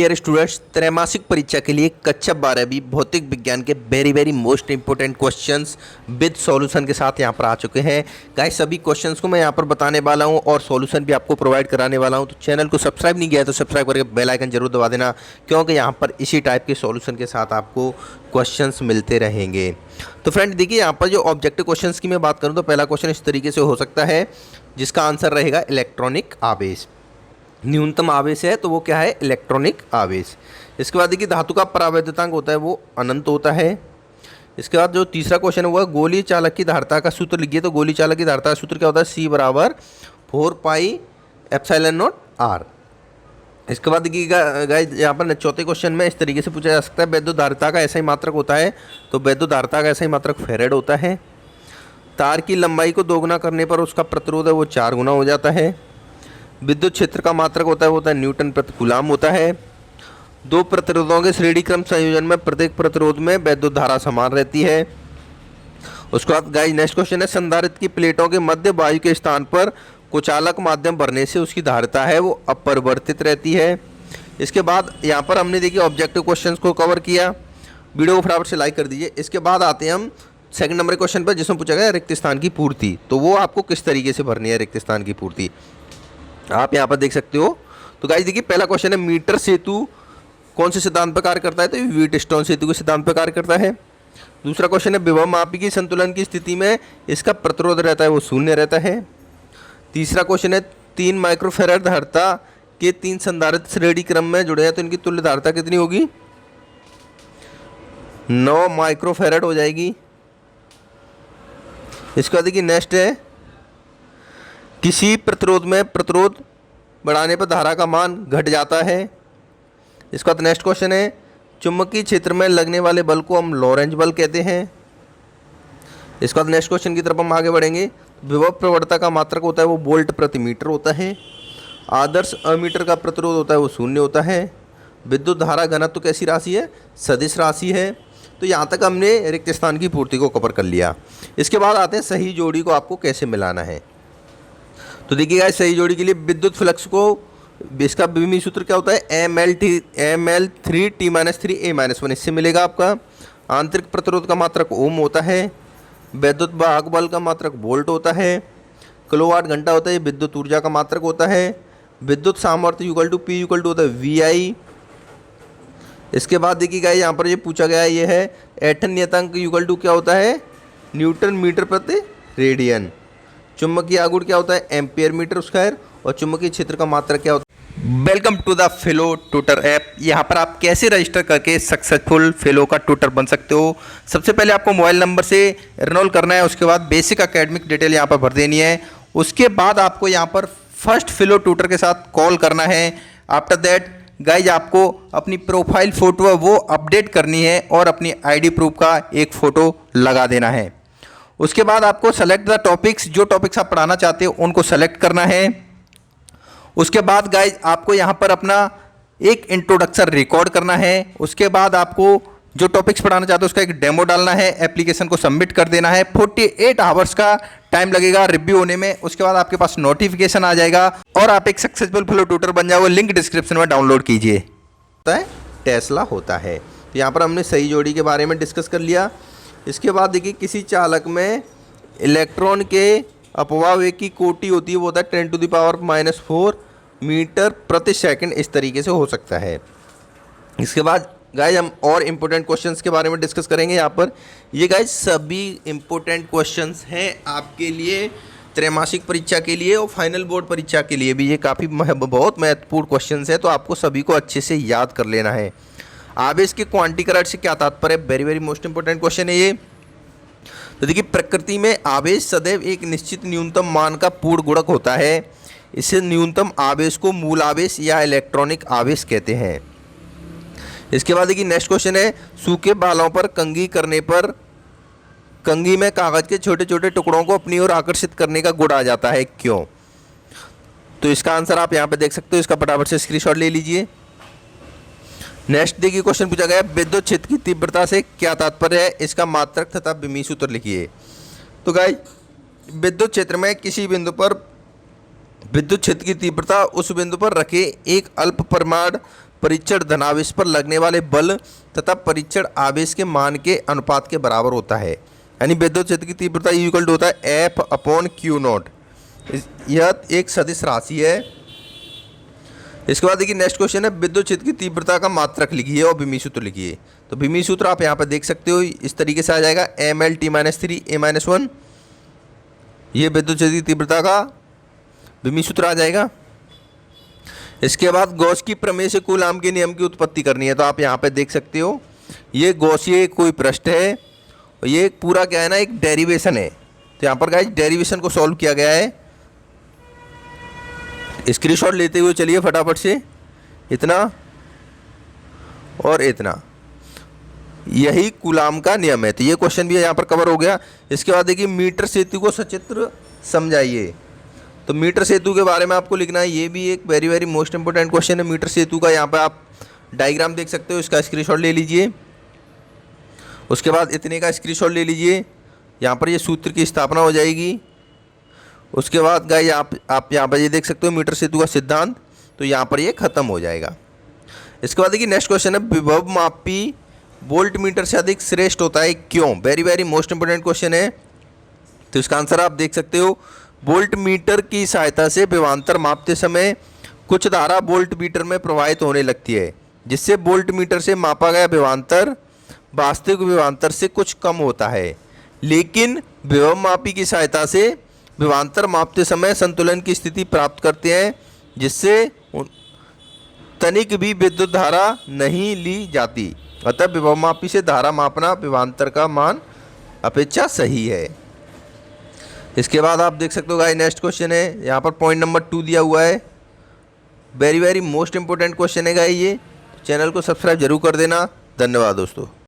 Dear students, त्रैमासिक परीक्षा के लिए कक्षा 12वीं भौतिक विज्ञान के very most important questions with solution के साथ यहाँ पर आ चुके हैं। गाइस, सभी क्वेश्चंस को मैं यहाँ पर बताने वाला हूँ और सॉल्यूशन भी आपको प्रोवाइड कराने वाला हूँ। तो चैनल को सब्सक्राइब नहीं किया है तो सब्सक्राइब करके बेल आइकन जरूर दबा देना, क्योंकि यहाँ पर इसी टाइप के सॉल्यूशन के साथ आपको क्वेश्चंस मिलते रहेंगे। तो फ्रेंड देखिए, यहाँ पर जो ऑब्जेक्टिव क्वेश्चंस की मैं बात करूँ तो पहला क्वेश्चन इस तरीके से हो सकता है, जिसका आंसर रहेगा इलेक्ट्रॉनिक आवेश। न्यूनतम आवेश है तो वो क्या है, इलेक्ट्रॉनिक आवेश। इसके बाद देखिए, धातु का परावैद्युतांक होता है वो अनंत होता है। इसके बाद जो तीसरा क्वेश्चन हुआ, गोली चालक की धारिता का सूत्र लिखिए। तो गोली चालक की धारिता का सूत्र क्या होता है, C बराबर 4πε0r। इसके बाद देखिएगा गाइस, यहाँ पर चौथे क्वेश्चन में इस तरीके से पूछा जा सकता है, वैद्युत धारिता का ऐसा ही मात्रक होता है। तो वैद्युत धारिता का ऐसा ही मात्रक फेरेड होता है। तार की लंबाई को दोगुना करने पर उसका प्रतिरोध है वो 4 गुना हो जाता है। विद्युत क्षेत्र का मात्रक होता है न्यूटन प्रति कूलाम होता है। दो प्रतिरोधों के श्रेणी क्रम संयोजन में प्रत्येक प्रतिरोध में वैद्युत धारा समान रहती है। उसके बाद गाइस नेक्स्ट क्वेश्चन है, संधारित्र की प्लेटों के मध्य वायु के स्थान पर कुचालक माध्यम भरने से उसकी धारिता है वो अपरिवर्तित रहती है। इसके बाद यहाँ पर हमने देखिए ऑब्जेक्टिव क्वेश्चंस को कवर किया। वीडियो को फटाफट से लाइक कर दीजिए। इसके बाद आते हैं हम सेकंड नंबर क्वेश्चन पर, जिसमें पूछा गया रिक्त स्थान की पूर्ति। तो वो आपको किस तरीके से भरनी है रिक्त स्थान की पूर्ति, आप यहाँ पर देख सकते हो। तो गाइस देखिए, पहला क्वेश्चन है, मीटर सेतु कौन से सिद्धांत पर कार्य करता है, तो व्हीटस्टोन सेतु के सिद्धांत पर कार्य करता है। दूसरा क्वेश्चन है, विभव मापी की संतुलन की स्थिति में इसका प्रतिरोध रहता है वो शून्य रहता है। तीसरा क्वेश्चन है, 3 माइक्रोफेराड धारिता के 3 संधारित्र श्रेणी क्रम में जुड़े हैं तो इनकी तुल्य धारिता कितनी होगी, 9 माइक्रोफेराड हो जाएगी। इसके बाद देखिए नेक्स्ट है, किसी प्रतिरोध में प्रतिरोध बढ़ाने पर धारा का मान घट जाता है। इसका बाद नेक्स्ट क्वेश्चन है, चुंबकीय क्षेत्र में लगने वाले बल को हम लॉरेंज बल कहते हैं। इसका बाद नेक्स्ट क्वेश्चन की तरफ हम आगे बढ़ेंगे। विभव प्रवणता का मात्रक होता है वो वोल्ट प्रति मीटर होता है। आदर्श अमीटर का प्रतिरोध होता है वो शून्य होता है। विद्युत धारा घनत्व तो कैसी राशि है, सदिश राशि है। तो यहाँ तक हमने रिक्त स्थान की पूर्ति को कवर कर लिया। इसके बाद आते हैं सही जोड़ी को आपको कैसे मिलाना है। तो देखिएगा, सही जोड़ी के लिए विद्युत फ्लक्स को, इसका बीमी सूत्र क्या होता है, ML3T-3A-1, इससे मिलेगा आपका। आंतरिक प्रतिरोध का मात्रक ओम होता है। विद्युत वाहक बल का मात्रक वोल्ट होता है। किलोवाट घंटा होता है, ये विद्युत ऊर्जा का मात्रक होता है। विद्युत सामर्थ्य P होता है VI। इसके बाद देखिएगा, यहाँ पर ये पूछा गया है, ये है ऐंठन नियतांक क्या होता है, न्यूटन मीटर प्रति रेडियन। चुंबकीय आघूर्ण क्या होता है, एम्पियर मीटर स्क्वायर। और चुंबकीय क्षेत्र का मात्रक क्या होता है। Welcome to the Fellow Tutor app. यहाँ पर आप कैसे रजिस्टर करके सक्सेसफुल फेलो का ट्यूटर बन सकते हो। सबसे पहले आपको मोबाइल नंबर से एनरोल करना है, उसके बाद बेसिक एकेडमिक डिटेल यहाँ पर भर देनी है। उसके बाद आपको यहाँ पर फर्स्ट फेलो ट्यूटर के साथ कॉल करना है। आफ्टर दैट गाइज आपको अपनी प्रोफाइल फ़ोटो है वो अपडेट करनी है और अपनी आईडी प्रूफ का एक फ़ोटो लगा देना है। उसके बाद आपको सेलेक्ट द टॉपिक्स, जो टॉपिक्स आप पढ़ाना चाहते हो उनको सेलेक्ट करना है। उसके बाद गाइज आपको यहाँ पर अपना एक इंट्रोडक्शन रिकॉर्ड करना है। उसके बाद आपको जो टॉपिक्स पढ़ाना चाहते हो उसका एक डेमो डालना है, एप्लीकेशन को सबमिट कर देना है। 48 आवर्स का टाइम लगेगा रिव्यू होने में। उसके बाद आपके पास नोटिफिकेशन आ जाएगा और आप एक सक्सेसफुल फेलो ट्यूटर बन जाओगे। लिंक डिस्क्रिप्शन में डाउनलोड कीजिए। होता है टेस्ला होता है। तो यहाँ पर हमने सही जोड़ी के बारे में डिस्कस कर लिया। इसके बाद देखिए, किसी चालक में इलेक्ट्रॉन के अपवाह की कोटि होती है वो होता है 10⁻⁻⁴ मीटर प्रति सेकंड। इस तरीके से हो सकता है। इसके बाद गाइज हम और इम्पोर्टेंट क्वेश्चंस के बारे में डिस्कस करेंगे। यहाँ पर ये गाइज सभी इम्पोर्टेंट क्वेश्चंस हैं आपके लिए, त्रैमासिक परीक्षा के लिए और फाइनल बोर्ड परीक्षा के लिए भी। ये काफ़ी बहुत महत्वपूर्ण क्वेश्चंस है, तो आपको सभी को अच्छे से याद कर लेना है। आवेश के क्वांटीकरण से क्या तात्पर्य है, वेरी मोस्ट इंपोर्टेंट क्वेश्चन है ये। तो देखिए, प्रकृति में आवेश सदैव एक निश्चित न्यूनतम मान का पूर्ण गुणक होता है। इसे न्यूनतम आवेश को मूल आवेश या इलेक्ट्रॉनिक आवेश कहते हैं। इसके बाद देखिए नेक्स्ट क्वेश्चन है, सूखे बालों पर कंघी करने पर कंघी में कागज के छोटे छोटे टुकड़ों को अपनी ओर आकर्षित करने का गुण आ जाता है, क्यों। तो इसका आंसर आप यहाँ पे देख सकते हो। इसका फटाफट से स्क्रीनशॉट ले लीजिए। नेक्स्ट देखिए, क्वेश्चन पूछा गया, विद्युत क्षेत्र की तीव्रता से क्या तात्पर्य है, इसका मात्रक तथा विमी सूत्र लिखिए। तो गाइस, विद्युत क्षेत्र में किसी बिंदु पर विद्युत क्षेत्र की तीव्रता उस बिंदु पर रखे एक अल्प परिमाण परीक्षण धनावेश पर लगने वाले बल तथा परीक्षण आवेश के मान के अनुपात के बराबर होता है। यानी विद्युत क्षेत्र की तीव्रता इक्वल टू होता है F/Q0। यह एक सदिश राशि है। इसके बाद देखिए नेक्स्ट क्वेश्चन है, विद्युत क्षेत्र की तीव्रता का मात्रक लिखिए और विमीय सूत्र लिखिए। तो विमीय सूत्र आप यहाँ पर देख सकते हो, इस तरीके से आ जाएगा ML/T-3 A-1। ये विद्युत क्षेत्र की तीव्रता का विमीय सूत्र आ जाएगा। इसके बाद गॉस की प्रमेय से कूलाम के नियम की उत्पत्ति करनी है। तो आप यहाँ पे देख सकते हो, ये गॉसीय कोई पृष्ठ है और ये पूरा क्या है ना, एक डेरिवेशन है। तो यहाँ पर गाइस डेरिवेशन को सॉल्व किया गया है। स्क्रीनशॉट लेते हुए चलिए फटाफट से, इतना और इतना, यही कूलाम का नियम है। तो ये क्वेश्चन भी यहाँ पर कवर हो गया। इसके बाद देखिए मीटर सेतु को सचित्र समझाइए। तो मीटर सेतु के बारे में आपको लिखना है। ये भी एक very very most important question है मीटर सेतु का। यहाँ पर आप डायग्राम देख सकते हो, इसका स्क्रीनशॉट ले लीजिए। उसके बाद इतने का स्क्रीनशॉट ले लीजिए, यहाँ पर ये सूत्र की स्थापना हो जाएगी। उसके बाद गाइस आप यहाँ पर ये देख सकते हो मीटर सेतु का सिद्धांत, तो यहाँ पर ये खत्म हो जाएगा। इसके बाद देखिए नेक्स्ट क्वेश्चन है, विभव मापी वोल्ट मीटर से अधिक श्रेष्ठ होता है क्यों? Very very most important question है। तो इसका आंसर आप देख सकते हो, वोल्ट मीटर की सहायता से विभवांतर मापते समय कुछ धारा वोल्ट मीटर में प्रवाहित होने लगती है, जिससे वोल्ट मीटर से मापा गया विभवांतर वास्तविक विभवांतर से कुछ कम होता है। लेकिन विभव मापी की सहायता से विभवांतर मापते समय संतुलन की स्थिति प्राप्त करते हैं, जिससे तनिक भी विद्युत धारा नहीं ली जाती। अतः विभव मापी से धारा मापना विभवांतर का मान अपेक्षा सही है। इसके बाद आप देख सकते हो गाइस नेक्स्ट क्वेश्चन है, यहाँ पर पॉइंट नंबर 2 दिया हुआ है। Very very most important question है गाइस ये। चैनल को सब्सक्राइब जरूर कर देना। धन्यवाद दोस्तों।